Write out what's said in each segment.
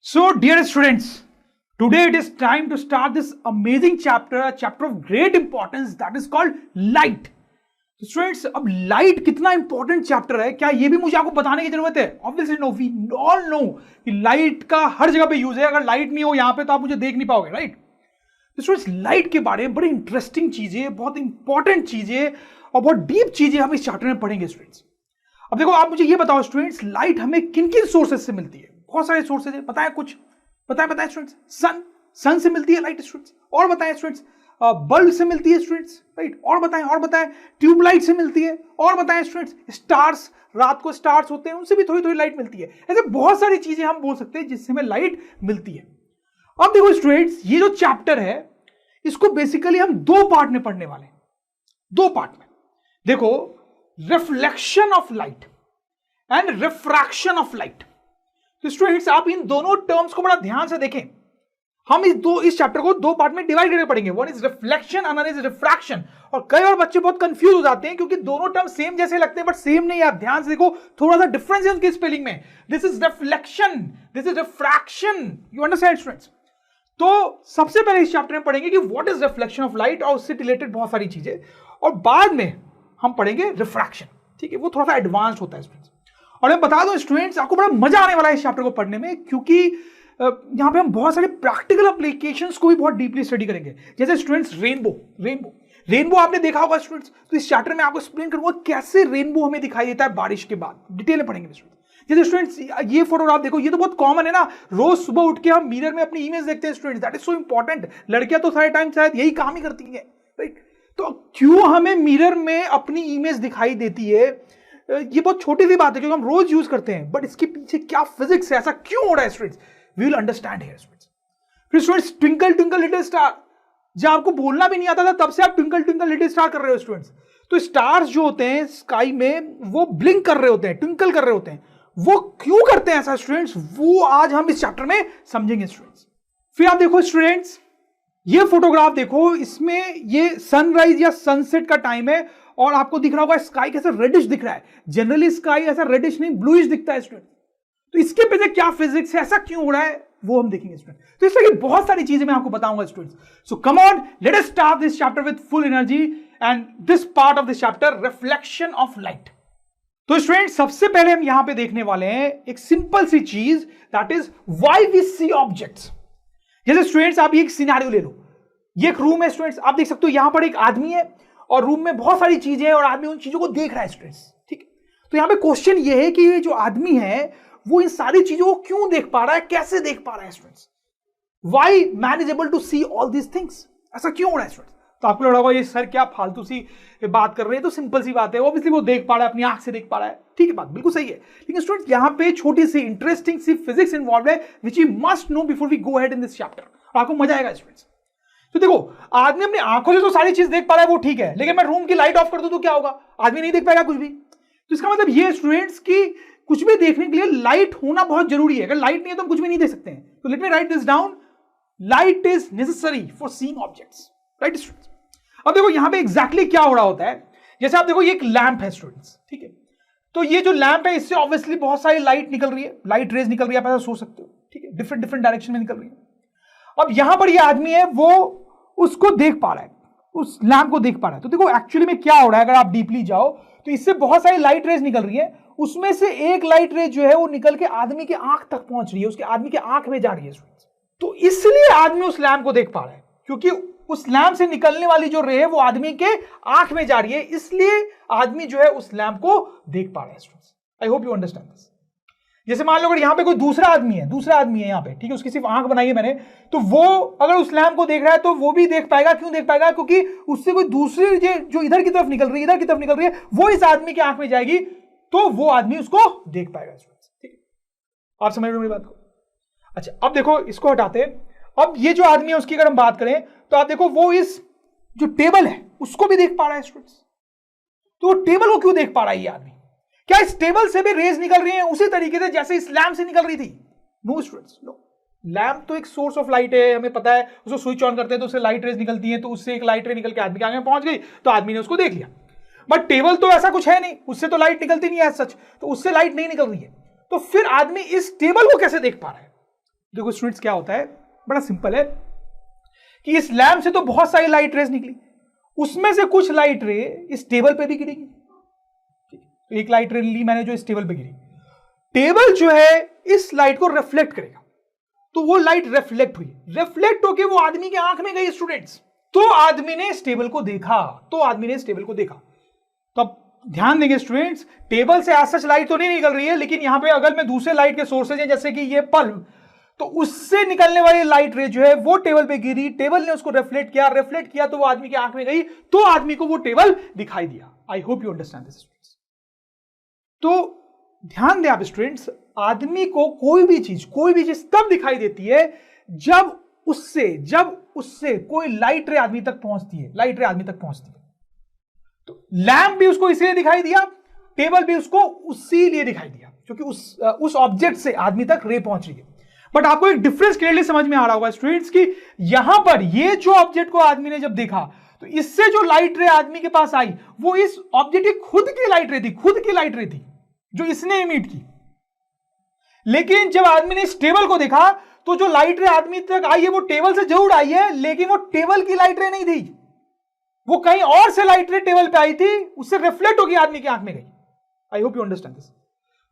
So, dear students, today it is time to start this amazing chapter, a chapter of great importance that is called light. तो students, अब light कितना important chapter है, क्या ये भी मुझे आपको बताने की जरूरत है? Obviously no, we all know कि लाइट का हर जगह पे यूज है. अगर लाइट नहीं हो यहां पे तो आप मुझे देख नहीं पाओगे, राइट? तो स्टूडेंट्स, लाइट के बारे में बड़ी इंटरेस्टिंग चीजें, बहुत इंपॉर्टेंट चीजें और बहुत डीप चीजें हम इस चैप्टर में पढ़ेंगे स्टूडेंट्स. अब देखो, आप मुझे ये बताओ स्टूडेंट्स, लाइट हमें किन किन सोर्सेज से मिलती है? बहुत सारे सोर्सेज है, बताएं कुछ, बताएं स्टूडेंट्स. सन से मिलती है लाइट स्टूडेंट्स, और बताएं स्टूडेंट्स. बल्ब से मिलती है स्टूडेंट्स, राइट? और बताएं. ट्यूबलाइट से मिलती है, और बताएं स्टूडेंट्स. स्टार्स, रात को स्टार्स होते हैं, उनसे भी थोड़ी थोड़ी लाइट मिलती है. ऐसे बहुत सारी चीजें हम बोल सकते हैं जिससे हमें लाइट मिलती है. अब देखो स्टूडेंट्स, ये जो चैप्टर है इसको बेसिकली हम दो पार्ट में पढ़ने वाले हैं. दो पार्ट में देखो, reflection of light and refraction of light. तो स्टूडेंट्स, आप इन दोनों टर्म्स को बड़ा ध्यान से देखें. हम इस चैप्टर को दो पार्ट में डिवाइड करके पढ़ेंगे. One is reflection, another is refraction. और कई बार बच्चे बहुत कंफ्यूज हो जाते हैं क्योंकि दोनों टर्म सेम जैसे लगते हैं, बट सेम नहीं. आप ध्यान से देखो, थोड़ा सा डिफरेंस है उनकी स्पेलिंग में. This is reflection, this is refraction. You understand students? तो सबसे पहले इस चैप्टर में पढ़ेंगे कि what is reflection of light और उससे रिलेटेड बहुत सारी चीजें, और बाद में हम पढ़ेंगे रिफ्रैक्शन. ठीक है, वो थोड़ा सा एडवांस होता है स्टूडेंट्स. और मैं बता दूं स्टूडेंट्स, आपको बड़ा मजा आने वाला है इस चैप्टर को पढ़ने में, क्योंकि यहां पे हम बहुत सारे प्रैक्टिकल एप्लीकेशंस को भी बहुत डीपली स्टडी करेंगे. जैसे स्टूडेंट्स, रेनबो आपने देखा होगा स्टूडेंट्स. तो इस चैप्टर में आपको एक्सप्लेन करूंगा कैसे रेनबो हमें दिखाई देता है बारिश के बाद. डिटेल में पढ़ेंगे स्टूडेंट्स. जैसे स्टूडेंट्स, ये फोटोग्राफ देखो, ये तो बहुत कॉमन है ना. रोज सुबह उठ के हम मिरर में अपनी इमेज देखते हैं students. That is so important. लड़कियां तो सारे टाइम शायद यही काम ही करती हैं, राइट? तो क्यों हमें मिरर में अपनी इमेज दिखाई देती है? ये बहुत छोटी सी बात है क्योंकि हम रोज यूज करते हैं, बट इसके पीछे क्या फिजिक्स है, ऐसा क्यों हो रहा है students? We will understand here students. फिर students, twinkle twinkle little star, जब आपको बोलना भी नहीं आता था तब से आप ट्विंकल ट्विंकल लिटिल स्टार कर रहे हो स्टूडेंट्स. तो स्टार्स जो होते हैं स्काई में, वो ब्लिंक कर रहे होते हैं, ट्विंकल कर रहे होते हैं. वो क्यों करते हैं ऐसा स्टूडेंट्स? वो आज हम इस चैप्टर में समझेंगे स्टूडेंट्स. फिर आप देखो स्टूडेंट्स, ये फोटोग्राफ देखो, इसमें ये सनराइज या सनसेट का टाइम है और आपको दिख रहा होगा स्काई कैसा रेडिश दिख रहा है. जनरली स्काई ऐसा रेडिश नहीं, ब्लूइश दिखता है स्टूडेंट. तो इसके पीछे क्या फिजिक्स है, ऐसा क्यों हो रहा है, वो हम देखेंगे स्टूडेंट. तो इस तरह की बहुत सारी चीजें मैं आपको बताऊंगा students. So come on, let us start this chapter with full energy. And this part of this chapter, reflection of light. तो स्टूडेंट्स, सबसे पहले हम यहां पे देखने वाले हैं एक सिंपल सी चीज, that is why we see objects. जैसे स्टूडेंट्स, आप ये एक सिनेरियो ले लो. ये एक रूम है स्टूडेंट्स, आप देख सकते हो यहां पर एक आदमी है और रूम में बहुत सारी चीजें हैं और आदमी उन चीजों को देख रहा है स्टूडेंट्स. ठीक है, तो यहां पे क्वेश्चन ये है कि ये जो आदमी है वो इन सारी चीजों को क्यों देख पा रहा है, कैसे देख पा रहा है students? Why man is able to see all these things? ऐसा क्यों हो रहा है स्टूडेंट्स? तो आपको लग रहा होगा ये सर क्या फालतू सी बात कर रहे हैं. तो सिंपल सी बात है, ऑब्वियसली वो देख पा रहा है, अपनी आंख से देख पा रहा है. ठीक है, बात बिल्कुल सही है. लेकिन स्टूडेंट्स, यहां पे छोटी सी इंटरेस्टिंग सी फिजिक्स इन्वॉल्व है which you must know before we go ahead in this chapter. आपको मजा आएगा स्टूडेंट्स. तो देखो, आदमी अपनी आंखों से तो सारी चीज देख पा रहा है, वो ठीक है, लेकिन मैं रूम की लाइट ऑफ कर दूं तो क्या होगा? आदमी नहीं देख पाएगा कुछ भी. तो इसका मतलब ये स्टूडेंट्स की कुछ भी देखने के लिए लाइट होना बहुत जरूरी है. अगर लाइट नहीं है तो हम कुछ भी नहीं देख सकते हैं. तो let me right this down. Light is necessary for seeing objects, right students? अब देखो यहां पे एग्जैक्टली क्या हो रहा होता है. जैसे आप देखो, ये एक लैंप है स्टूडेंट्स, ठीक है? तो ये जो लैंप है, इससे ऑब्वियसली बहुत सारी लाइट निकल रही है, लाइट रेज निकल रही है, आप ऐसा सोच सकते हो. ठीक है, डिफरेंट डिफरेंट डायरेक्शन में निकल रही है. अब यहां पर ये आदमी है, वो उसको देख पा रहा है, उस लैंप को देख पा रहा है. तो देखो एक्चुअली में क्या हो रहा है, अगर आप डीपली जाओ तो इससे बहुत सारी लाइट रेज निकल रही है. उसमें से एक लाइट रेज जो है वो निकल के आदमी के आंख तक पहुंच रही है, उसके आदमी के आंख में जा रही है. तो इसलिए आदमी उस लैंप को देख पा रहा है, क्योंकि उस लैंप से निकलने वाली जो रे है वो आदमी के आंख में जा रही है, इसलिए आदमी जो है उस लैंप को देख पा रहा है. I hope you understand this. जैसे मान लो अगर यहां पे कोई दूसरा आदमी है यहां पे, ठीक है, उसकी सिर्फ आंख बनाई है मैंने, तो वो अगर उस लैंप को देख रहा है तो वो भी देख पाएगा. क्यों देख पाएगा? क्योंकि उससे कोई दूसरी जो इधर की तरफ निकल रही है, वो इस आदमी की आंख में जाएगी, तो वो आदमी उसको देख पाएगा. ठीक है, आप समझ रहे हो मेरी बात को? अच्छा, अब देखो, इसको हटाते हैं. अब ये जो आदमी है उसकी अगर हम बात करें तो आप देखो, वो इस जो टेबल है उसको भी देख पा रहा है स्टूडेंट्स. तो टेबल को क्यों देख पा रहा है ये आदमी? क्या इस टेबल से भी रेज निकल रही है उसी तरीके से जैसे इस लैंप से निकल रही थी? No students, no. लैंप तो एक सोर्स ऑफ लाइट है, हमें पता है. उसको स्विच ऑन करते हैं तो उससे लाइट रेज निकलती है, तो उससे एक लाइट रे निकल के आदमी के आगे पहुंच गई, तो आदमी ने उसको देख लिया. बट टेबल तो ऐसा कुछ है नहीं, उससे तो लाइट निकलती नहीं है सच, तो उससे लाइट नहीं निकल रही है. तो फिर आदमी इस टेबल को कैसे देख पा रहा है? देखो स्टूडेंट्स क्या होता है, बड़ा सिंपल है कि इस लैंप से तो बहुत सारी लाइट रेज निकली, उसमें से कुछ लाइट रे इस टेबल पे भी गिरेगी। एक लाइट रे ली मैंने जो इस टेबल पे गिरी, टेबल जो है इस लाइट को रिफ्लेक्ट करेगा, तो वो लाइट रिफ्लेक्ट हुई, रिफ्लेक्ट होके वो आदमी के आंख में गई स्टूडेंट्स, तो आदमी ने इस टेबल को देखा, तो अब ध्यान देंगे स्टूडेंट्स, टेबल से आज सच लाइट तो नहीं निकल रही है, लेकिन यहां पे अगर मैं दूसरे लाइट के सोर्सेज हैं जैसे कि ये बल्ब, तो उससे निकलने वाली लाइट रे जो है वो टेबल पे गिरी, टेबल ने उसको रिफ्लेक्ट किया तो वो आदमी के आंख में गई, तो आदमी को वो टेबल दिखाई दिया। I hope you understand this students. तो ध्यान दें आप स्टूडेंट्स, आदमी को कोई भी चीज तब दिखाई देती है जब उससे कोई लाइट रे आदमी तक पहुंचती है, तो लैंप भी उसको इसलिए दिखाई दिया, टेबल भी उसको उसी लिए दिखाई दिया क्योंकि उस ऑब्जेक्ट से आदमी तक रे पहुंच रही है। बट आपको एक डिफरेंस क्लियरली समझ में आ रहा होगा स्टूडेंट्स कि यहां पर ये जो ऑब्जेक्ट को आदमी ने जब देखा, तो इससे जो लाइट रे आदमी के पास आई वो इस ऑब्जेक्ट की खुद की लाइट रे थी जो इसने इमिट की। लेकिन जब आदमी ने इस टेबल को देखा तो जो लाइट रे आदमी तक आई है वो टेबल से जरूर आई है, लेकिन वो टेबल की लाइट रे नहीं थी, वो कहीं और से लाइट रे टेबल पे आई थी, उससे रिफ्लेक्ट होकर आदमी की आंख में गई। I hope you understand this.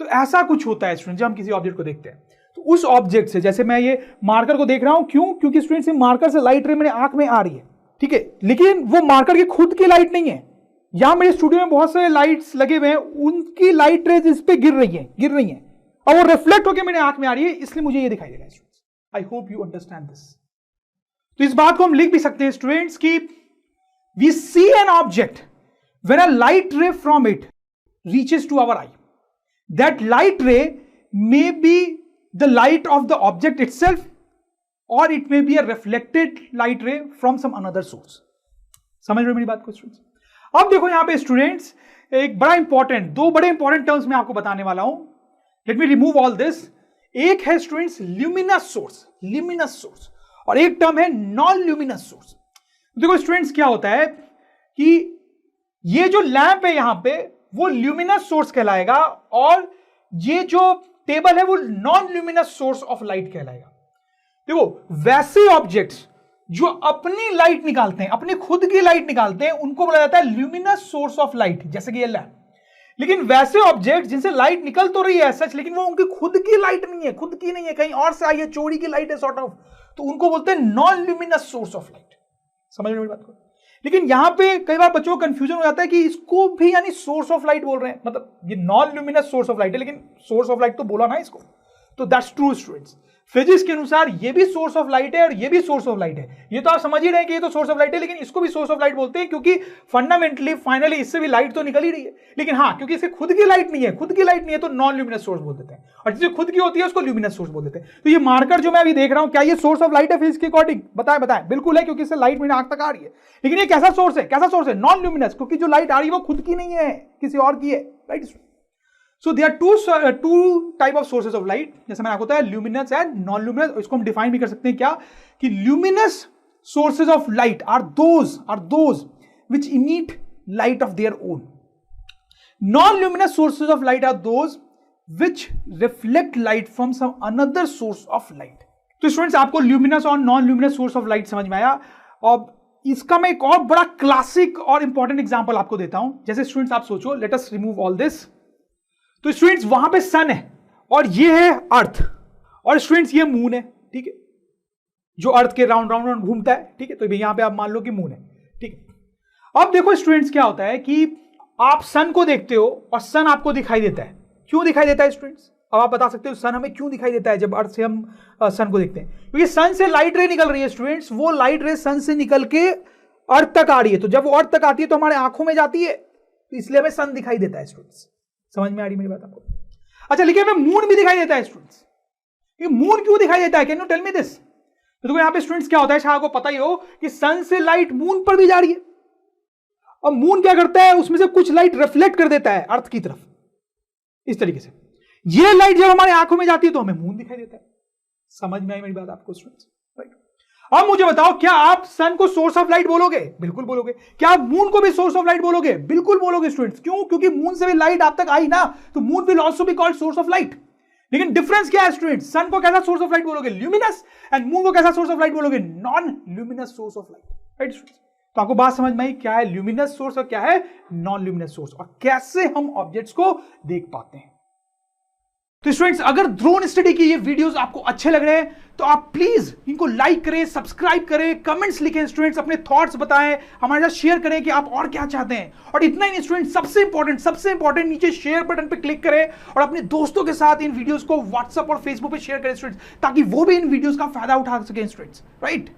तो ऐसा कुछ होता है स्टूडेंट, जब हम किसी ऑब्जेक्ट को देखते हैं तो उस ऑब्जेक्ट से, जैसे मैं ये मार्कर को देख रहा हूं, क्योंकि स्टूडेंट्स मार्कर से लाइट रे मेरे आंख में आ रही है, ठीक है, लेकिन वो मार्कर की खुद की लाइट नहीं है। यहां मेरे स्टूडियो में बहुत सारे लाइट्स लगे हुए हैं, उनकी लाइट रेज इस पे गिर रही है और वो रिफ्लेक्ट होकर मेरे आंख में आ रही है, इसलिए मुझे ये दिखाई दे रहा है students. I hope you understand this. तो इस बात को हम लिख भी सकते हैं स्टूडेंट्स कि we see an object when a light ray from it reaches to our eye, that light ray may be the light of the object itself और it may be a reflected light ray from some another source. समझ रहे हो मेरी बात को students? अब देखो यहां पे स्टूडेंट्स दो बड़े इंपॉर्टेंट टर्म्स मैं आपको बताने वाला हूं। Let me remove all this. एक है स्टूडेंट्स ल्यूमिनस सोर्स और एक टर्म है नॉन ल्यूमिनस सोर्स। देखो स्टूडेंट्स क्या होता है कि ये जो लैंप है यहां पे वो ल्यूमिनस सोर्स कहलाएगा और ये जो टेबल है वो non luminous source of light कहलाएगा। देखो वैसे ऑब्जेक्ट्स जो अपनी लाइट निकालते हैं, अपनी खुद की लाइट निकालते हैं, उनको बोला जाता है ल्यूमिनस सोर्स ऑफ लाइट, जैसे कि ये लैंप। लेकिन वैसे ऑब्जेक्ट जिनसे लाइट निकल तो रही है सच, लेकिन वो उनकी खुद की लाइट नहीं है, कहीं और से आई है, चोरी की लाइट है सॉर्ट ऑफ, तो उनको बोलते हैं non luminous source of light. समझ रहे हो मेरी बात को? लेकिन यहां पे कई बार बच्चों को कंफ्यूजन हो जाता है कि इसको भी यानी सोर्स ऑफ लाइट बोल रहे हैं, मतलब ये non luminous source of light है, लेकिन सोर्स ऑफ लाइट तो बोला ना इसको। तो दैट्स ट्रू स्टूडेंट्स, फिजिक्स के अनुसार ये भी सोर्स ऑफ लाइट है और ये भी सोर्स ऑफ लाइट है। ये तो आप समझ ही रहे हैं कि ये तो सोर्स ऑफ लाइट है, लेकिन इसको भी सोर्स ऑफ लाइट बोलते हैं क्योंकि फंडामेंटली फाइनली इससे भी लाइट तो निकल ही रही है। लेकिन हाँ, क्योंकि इससे खुद की लाइट नहीं है तो नॉन ल्यूमिनस सोर्स बोल देते हैं, और जिससे खुद की होती है उसको ल्यूमिनस सोर्स बोल देते हैं। तो ये मार्कर जो मैं अभी देख रहा हूं, क्या ये सोर्स ऑफ लाइट है फिजिक्स के अकॉर्डिंग? बताएं बिल्कुल है, क्योंकि इससे लाइट मेरे आंख तक आ रही है। लेकिन ये कैसा सोर्स है? नॉन ल्यूमिनस, क्योंकि जो लाइट आ रही है वो खुद की नहीं है, किसी और की है, right? So there are two type of sources of light, जैसे मैंने आपको बताया ल्यूमिनस एंड नॉन ल्यूमिनस। इसको हम डिफाइन भी कर सकते हैं क्या, कि luminous sources of light are those which emit light of their own. Non-luminous sources of light are those which reflect light from some another source of light. तो students आपको ल्यूमिनस और non luminous source of light समझ में आया। और इसका मैं एक और बड़ा क्लासिक और इंपॉर्टेंट एग्जांपल आपको देता हूं। जैसे स्टूडेंट्स आप सोचो, let us remove all this. तो स्टूडेंट्स वहां पे सन है और ये है अर्थ, और स्टूडेंट्स ये मून है, ठीक है, जो अर्थ के राउंड राउंड घूमता है, ठीक है। तो यहां पे आप मान लो कि मून है, ठीक है। अब देखो स्टूडेंट्स क्या होता है कि आप सन को देखते हो और सन आपको दिखाई देता है। क्यों दिखाई देता है स्टूडेंट्स? अब आप बता सकते हो सन हमें क्यों दिखाई देता है जब अर्थ से हम सन को देखते हैं? क्योंकि सन से लाइट रे निकल रही है स्टूडेंट्स, वो लाइट रे सन से निकल के अर्थ तक आ रही है। तो जब वो अर्थ तक आती है तो हमारे आंखों में जाती है, तो इसलिए हमें सन दिखाई देता है स्टूडेंट्स। समझ में आ रही मेरी बात आपको? अच्छा, लेकिन हमें मून भी दिखाई देता है स्टूडेंट्स। ये मून क्यों दिखाई देता है? Can you tell me this? तो देखो यहां पे स्टूडेंट्स क्या होता है, शायद आपको पता ही हो कि सन से लाइट मून पर भी जा रही है, और मून क्या करता है, उसमें से कुछ लाइट रिफ्लेक्ट कर देता है अर्थ की तरफ, इस तरीके से। ये लाइट जब हमारे आंखों में जाती है तो हमें मून दिखाई देता है। समझ में आई मेरी बात आपको स्टूडेंट्स? राइट। अब मुझे बताओ, क्या आप सन को सोर्स ऑफ लाइट बोलोगे? बिल्कुल बोलोगे। क्या आप मून को भी सोर्स ऑफ लाइट बोलोगे? बिल्कुल बोलोगे स्टूडेंट्स। क्यों? क्योंकि मून से भी लाइट आप तक आई ना, तो moon will also be called source of light. लेकिन डिफरेंस क्या है स्टूडेंट? सन को कैसा सोर्स ऑफ लाइट बोलोगे? ल्यूमिनस। एंड मून को कैसा सोर्स ऑफ लाइट बोलोगे? Non luminous source of light, right students? तो आपको बात समझ में आई क्या है ल्यूमिनस सोर्स और क्या है नॉन ल्यूमिनस सोर्स, और कैसे हम ऑब्जेक्ट्स को देख पाते हैं। तो स्टूडेंट्स, अगर ड्रोन स्टडी के ये वीडियोस आपको अच्छे लग रहे हैं तो आप प्लीज इनको लाइक करें, सब्सक्राइब करें, कमेंट्स लिखें स्टूडेंट्स, अपने थॉट्स बताएं, हमारे साथ शेयर करें कि आप और क्या चाहते हैं। और इतना ही नहीं स्टूडेंट, सबसे इंपॉर्टेंट नीचे शेयर बटन पे क्लिक करें और अपने दोस्तों के साथ इन वीडियोस को व्हाट्सएप और फेसबुक पे शेयर करें स्टूडेंट्स, ताकि वो भी इन वीडियोस का फायदा उठा सकें स्टूडेंट्स, राइट।